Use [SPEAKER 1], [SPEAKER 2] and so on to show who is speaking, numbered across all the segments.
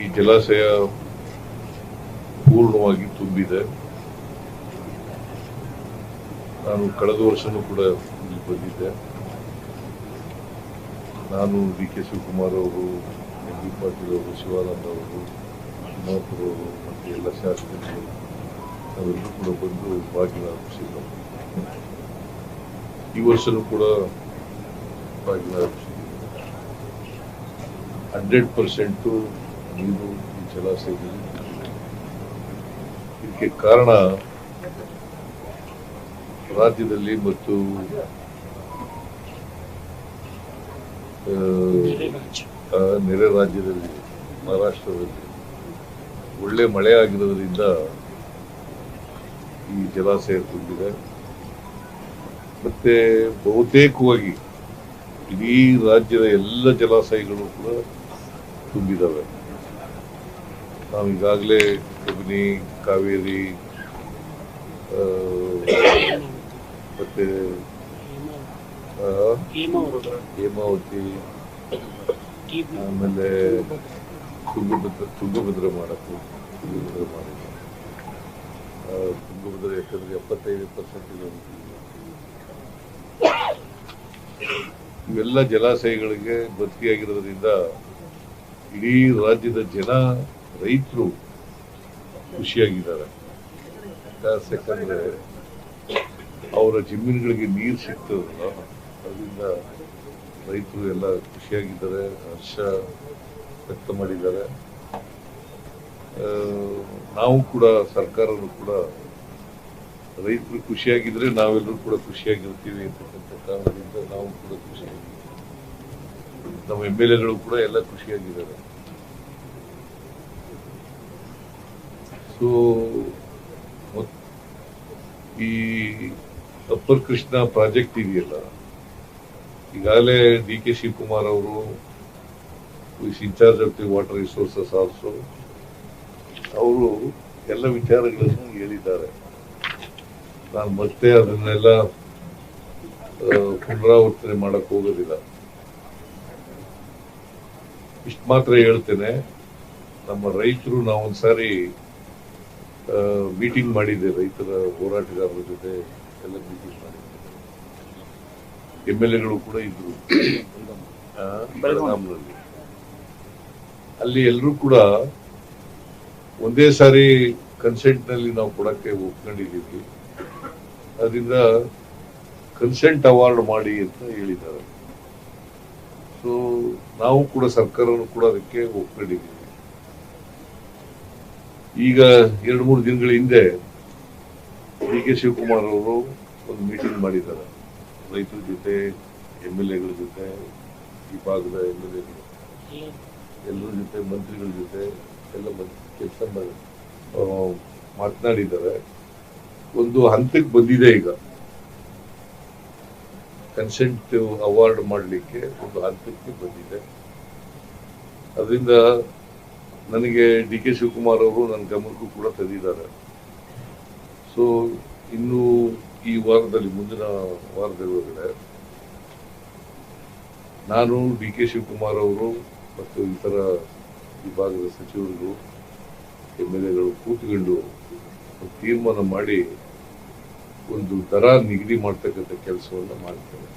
[SPEAKER 1] ಈ ಜಲಾಶಯ ಪೂರ್ಣವಾಗಿ ತುಂಬಿದೆ. ನಾನು ಕಳೆದ ವರ್ಷನೂ ಕೂಡ ಇಲ್ಲಿ ಬಂದಿದ್ದೆ. ನಾನು ಡಿ.ಕೆ. ಶಿವಕುಮಾರ್ ಅವರು, ಎಂ.ಬಿ. ಪಾಟೀಲ್ ಅವರು, ಶಿವಾನಂದ ಅವರು, ತಿಮ್ಮಾಪುರ ಅವರು ಮತ್ತು ಎಲ್ಲ ಶಾಸಕರು ನಾವೆಲ್ಲರೂ ಕೂಡ ಬಂದು ಭಾಗಿಯಾಗಿಸಿದ್ದೆವು. ಈ ವರ್ಷನೂ ಕೂಡ ಭಾಗಿಯಾಗಿಸಿದ್ದೀವಿ. 100% ನೀರು ಈ ಜಲಾಶಯದಲ್ಲಿ. ಇದಕ್ಕೆ ಕಾರಣ ರಾಜ್ಯದಲ್ಲಿ ಮತ್ತು ನೆರೆ ರಾಜ್ಯದಲ್ಲಿ ಮಹಾರಾಷ್ಟ್ರದಲ್ಲಿ ಒಳ್ಳೆ ಮಳೆ ಆಗಿರೋದ್ರಿಂದ ಈ ಜಲಾಶಯ ತುಂಬಿದೆ. ಮತ್ತೆ ಬಹುತೇಕವಾಗಿ ಇಡೀ ರಾಜ್ಯದ ಎಲ್ಲ ಜಲಾಶಯಗಳು ಕೂಡ ತುಂಬಿದಾವೆ. ನಾವು ಈಗಾಗಲೇ ಕಬಿನಿ, ಕಾವೇರಿ, ಮತ್ತೆ ಹೇಮಾವತಿ, ಆಮೇಲೆ ತುಂಗಭದ್ರ ಮಾಡಿದ್ದು. ತುಂಗಭದ್ರ ಯಾಕಂದ್ರೆ 75% ಇವೆಲ್ಲ ಜಲಾಶಯಗಳಿಗೆ ಭರ್ತಿಯಾಗಿರೋದ್ರಿಂದ ಇಡೀ ರಾಜ್ಯದ ಜನ, ರೈತರು ಖುಷಿಯಾಗಿದ್ದಾರೆ. ಯಾಕಂದ್ರೆ ಅವರ ಜಮೀನುಗಳಿಗೆ ನೀರು ಸಿಗ್ತದಲ್ಲ, ಅದರಿಂದ ರೈತರು ಎಲ್ಲ ಖುಷಿಯಾಗಿದ್ದಾರೆ, ಹರ್ಷ ವ್ಯಕ್ತ ಮಾಡಿದ್ದಾರೆ. ನಾವು ಕೂಡ, ಸರ್ಕಾರನು ಕೂಡ ರೈತರು ಖುಷಿಯಾಗಿದ್ರೆ ನಾವೆಲ್ಲರೂ ಕೂಡ ಖುಷಿಯಾಗಿರ್ತೀವಿ ಅಂತಕ್ಕಂಥ ಕಾರಣದಿಂದ ನಾವು ಕೂಡ ಖುಷಿಯಾಗಿದ್ದೀವಿ. ನಮ್ಮ MLAಗಳು ಕೂಡ ಎಲ್ಲ ಖುಷಿಯಾಗಿದ್ದಾರೆ. ಸೊ ಈ ಅಪ್ಪರ್ ಕೃಷ್ಣ ಪ್ರಾಜೆಕ್ಟ್ ಇದೆಯಲ್ಲ, ಈಗಾಗಲೇ ಡಿ.ಕೆ. ಶಿವಕುಮಾರ್ ಅವರು in charge of the water resources also ಅವರು ಎಲ್ಲ ವಿಚಾರಗಳನ್ನು ಹೇಳಿದ್ದಾರೆ. ನಾನು ಮತ್ತೆ ಅದನ್ನೆಲ್ಲ ಪುನರಾವರ್ತನೆ ಮಾಡಕ್ ಹೋಗೋದಿಲ್ಲ. ಇಷ್ಟು ಮಾತ್ರ ಹೇಳ್ತೇನೆ, ನಮ್ಮ ರೈತರು ನಾವೊಂದ್ಸಾರಿ ಮೀಟಿಂಗ್ ಮಾಡಿದ್ದೆ, ರೈತರ ಹೋರಾಟಗಾರರ ಜೊತೆ ಎಲ್ಲ ಮೀಟಿಂಗ್ ಮಾಡಿದ್ದೆ. MLAಗಳು ಕೂಡ ಇದ್ರು ಬೆಳಗಾಂನಲ್ಲಿ. ಅಲ್ಲಿ ಎಲ್ಲರೂ ಕೂಡ ಒಂದೇ ಸಾರಿ ಕನ್ಸೆಂಟ್ ನಲ್ಲಿ ನಾವು ಕೊಡಕ್ಕೆ ಒಪ್ಕೊಂಡಿದ್ದೀವಿ. ಅದರಿಂದ ಕನ್ಸೆಂಟ್ ಅವಾರ್ಡ್ ಮಾಡಿ ಅಂತ ಹೇಳಿದ್ದಾರೆ. ಸೊ ನಾವು ಕೂಡ, ಸರ್ಕಾರನು ಕೂಡ ಅದಕ್ಕೆ ಒಪ್ಕೊಂಡಿದ್ದೀವಿ. ಈಗ 2-3 ದಿನಗಳ ಹಿಂದೆ ಡಿ.ಕೆ. ಶಿವಕುಮಾರ್ ಅವರು ಒಂದು ಮೀಟಿಂಗ್ ಮಾಡಿದ್ದಾರೆ ರೈತರ ಜೊತೆ, MLAಗಳ ಜೊತೆ, ಈ ಭಾಗದ MLAಗಳು ಎಲ್ಲರ ಜೊತೆ, ಮಂತ್ರಿಗಳ ಜೊತೆ ಎಲ್ಲ ಕೆಲಸ ಮಾತನಾಡಿದ್ದಾರೆ. ಒಂದು ಹಂತಕ್ಕೆ ಬಂದಿದೆ, ಈಗ ಕನ್ಸೆಂಟ್ ಅವಾರ್ಡ್ ಮಾಡಲಿಕ್ಕೆ ಒಂದು ಹಂತಕ್ಕೆ ಬಂದಿದೆ. ಅದರಿಂದ ನನಗೆ ಡಿ.ಕೆ. ಶಿವಕುಮಾರ್ ಅವರು ನನ್ನ ಗಮನಕ್ಕೂ ಕೂಡ ತಂದಿದ್ದಾರೆ. ಸೊ ಇನ್ನು ಈ ವಾರದಲ್ಲಿ, ಮುಂದಿನ ವಾರದೊಳಗಡೆ ನಾನು, ಡಿ.ಕೆ. ಶಿವಕುಮಾರ್ ಅವರು ಮತ್ತು ಇತರ ವಿಭಾಗದ ಸಚಿವರುಗಳು, MLAಗಳು ಕೂತ್ಕೊಂಡು ತೀರ್ಮಾನ ಮಾಡಿ ಒಂದು ದರ ನಿಗದಿ ಮಾಡ್ತಕ್ಕಂಥ ಕೆಲಸವನ್ನು ಮಾಡ್ತೇವೆ.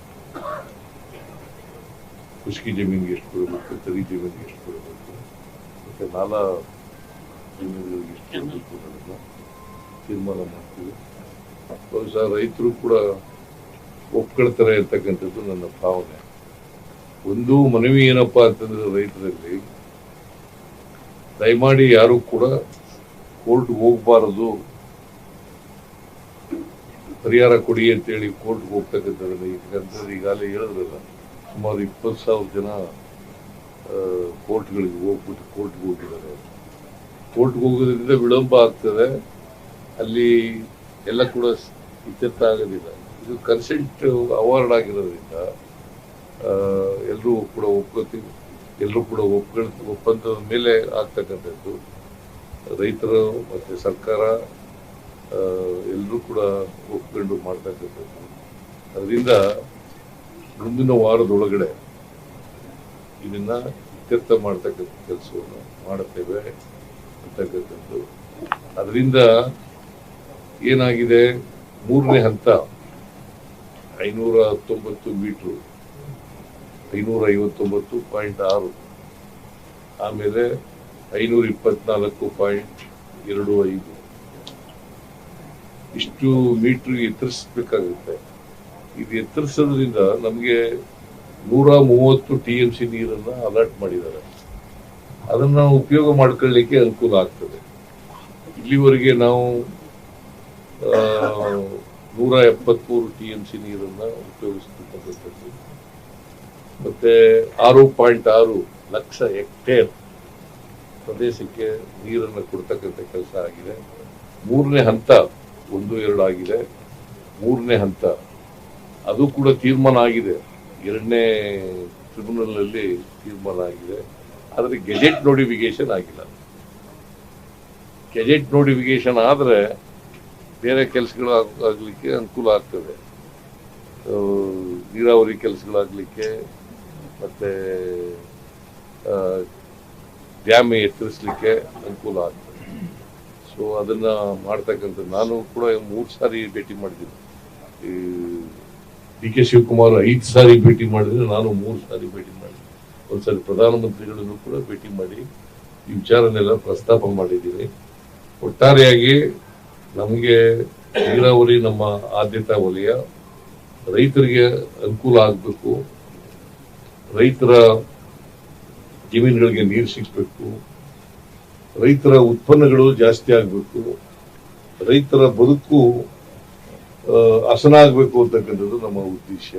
[SPEAKER 1] ಖುಷ್ಕಿ ಜಮೀನಿಗೆ ಎಷ್ಟು ಕೊಡಬೇಕು, ತರಿ ಜಮೀನಿಗೆ ಎಷ್ಟು ಕೊಡಬೇಕು, ಮತ್ತೆ ನಾಲಾ ಜಮೀನುಗಳಿಗೆ ಎಷ್ಟು ಕೊಡಬೇಕು ಅನ್ನೋದನ್ನ ತೀರ್ಮಾನ ಮಾಡ್ತೀವಿ. ಬಹುಶಃ ರೈತರು ಕೂಡ ಒಪ್ಕೊಳ್ತಾರೆ ಇರ್ತಕ್ಕಂಥದ್ದು ನನ್ನ ಭಾವನೆ. ಒಂದು ಮನವಿ ಏನಪ್ಪಾ ಅಂತಂದ್ರೆ, ರೈತರಲ್ಲಿ ದಯಮಾಡಿ ಯಾರು ಕೂಡ ಕೋರ್ಟ್ ಹೋಗ್ಬಾರದು, ಪರಿಹಾರ ಕೊಡಿ ಅಂತೇಳಿ ಕೋರ್ಟ್ಗೆ ಹೋಗ್ತಕ್ಕಂಥದ್ದು. ಯಾಕಂತಂದ್ರೆ ಈಗಾಗಲೇ ಹೇಳಿದ್ರಲ್ಲ, ಸುಮಾರು 20,000 ಜನ ಕೋರ್ಟ್ಗಳಿಗೆ ಹೋಗಿದ್ದಾರೆ. ಕೋರ್ಟ್ಗೆ ಹೋಗೋದ್ರಿಂದ ವಿಳಂಬ ಆಗ್ತದೆ, ಅಲ್ಲಿ ಎಲ್ಲ ಕೂಡ ಇತ್ಯರ್ಥ ಆಗೋದಿಲ್ಲ. ಇದು ಕನ್ಸೆಂಟ್ ಅವಾರ್ಡ್ ಆಗಿರೋದ್ರಿಂದ ಎಲ್ಲರೂ ಕೂಡ ಒಪ್ಕೋತೀವಿ, ಎಲ್ಲರೂ ಕೂಡ ಒಪ್ಪಂದದ ಮೇಲೆ ಆಗ್ತಕ್ಕಂಥದ್ದು. ರೈತರು ಮತ್ತೆ ಸರ್ಕಾರ ಎಲ್ಲರೂ ಕೂಡ ಒಪ್ಕೊಂಡು ಮಾಡ್ತಕ್ಕಂಥದ್ದು. ಅದರಿಂದ ಮುಂದಿನ ವಾರದೊಳಗಡೆ ಇದನ್ನ ಇತ್ಯರ್ಥ ಮಾಡ್ತಕ್ಕಂಥ ಕೆಲಸವನ್ನು ಮಾಡುತ್ತೇವೆ ಅಂತಕ್ಕಂಥದ್ದು. ಅದರಿಂದ ಏನಾಗಿದೆ, ಮೂರನೇ ಹಂತ 519 ಮೀಟರ್ 559.6, ಆಮೇಲೆ 524.25 ಇಷ್ಟು ಮೀಟರ್ ಎತ್ತರಿಸಬೇಕಾಗುತ್ತೆ. ಇದು ಎತ್ತರಿಸೋದ್ರಿಂದ ನಮಗೆ 130 TMC ನೀರನ್ನ ಅಲರ್ಟ್ ಮಾಡಿದ್ದಾರೆ. ಅದನ್ನ ನಾವು ಉಪಯೋಗ ಮಾಡ್ಕೊಳ್ಳಿಕ್ಕೆ ಅನುಕೂಲ ಆಗ್ತದೆ. ಇಲ್ಲಿವರೆಗೆ ನಾವು 173 TMC ನೀರನ್ನ ಉಪಯೋಗಿಸ್ತಕ್ಕಂಥದ್ದು, ಮತ್ತೆ 6.6 ಲಕ್ಷ ಹೆಕ್ಟೇರ್ ಪ್ರದೇಶಕ್ಕೆ ನೀರನ್ನು ಕೊಡ್ತಕ್ಕಂಥ ಕೆಲಸ ಆಗಿದೆ. ಮೂರನೇ ಹಂತ 1-2 ಆಗಿದೆ. ಮೂರನೇ ಹಂತ ಅದು ಕೂಡ ತೀರ್ಮಾನ ಆಗಿದೆ, 2ನೇ ಟ್ರಿಬ್ಯುನಲ್ ಅಲ್ಲಿ ತೀರ್ಮಾನ ಆಗಿದೆ. ಆದರೆ ಗೆಜೆಟ್ ನೋಟಿಫಿಕೇಶನ್ ಆಗಿಲ್ಲ. ಗೆಜೆಟ್ ನೋಟಿಫಿಕೇಶನ್ ಆದ್ರೆ ಬೇರೆ ಕೆಲಸಗಳು ಆಗ್ಲಿಕ್ಕೆ ಅನುಕೂಲ ಆಗ್ತದೆ. ನೀರಾವರಿ ಕೆಲಸಗಳಾಗ್ಲಿಕ್ಕೆ ಮತ್ತೆ ಡ್ಯಾಮ್ ಎತ್ತರಿಸಲಿಕ್ಕೆ ಅನುಕೂಲ ಆಗ್ತದೆ. ಸೊ ಅದನ್ನ ಮಾಡ್ತಕ್ಕಂಥ ನಾನು ಕೂಡ 3 ಸಾರಿ ಭೇಟಿ ಮಾಡಿದ್ದೀನಿ. ಈ DK ಶಿವಕುಮಾರ್ 5 ಸಾರಿ ಭೇಟಿ ಮಾಡಿದ್ರೆ, ನಾನು 3 ಸಾರಿ ಭೇಟಿ ಮಾಡಿದ್ದೀನಿ. ಒಂದ್ಸರಿ ಪ್ರಧಾನಮಂತ್ರಿಗಳನ್ನು ಕೂಡ ಭೇಟಿ ಮಾಡಿ ಈ ವಿಚಾರನೆಲ್ಲ ಪ್ರಸ್ತಾಪ ಮಾಡಿದ್ದೀನಿ. ಒಟ್ಟಾರೆಯಾಗಿ ನಮಗೆ ನೀರಾವರಿ ನಮ್ಮ ಆದ್ಯತಾ ವಲಯ, ರೈತರಿಗೆ ಅನುಕೂಲ ಆಗಬೇಕು, ರೈತರ ಜಮೀನುಗಳಿಗೆ ನೀರು ಸಿಗಬೇಕು, ರೈತರ ಉತ್ಪನ್ನಗಳು ಜಾಸ್ತಿ ಆಗಬೇಕು, ರೈತರ ಬದುಕು ಹಸನಾಗಬೇಕು ಅಂತಕ್ಕಂಥದ್ದು ನಮ್ಮ ಉದ್ದೇಶ.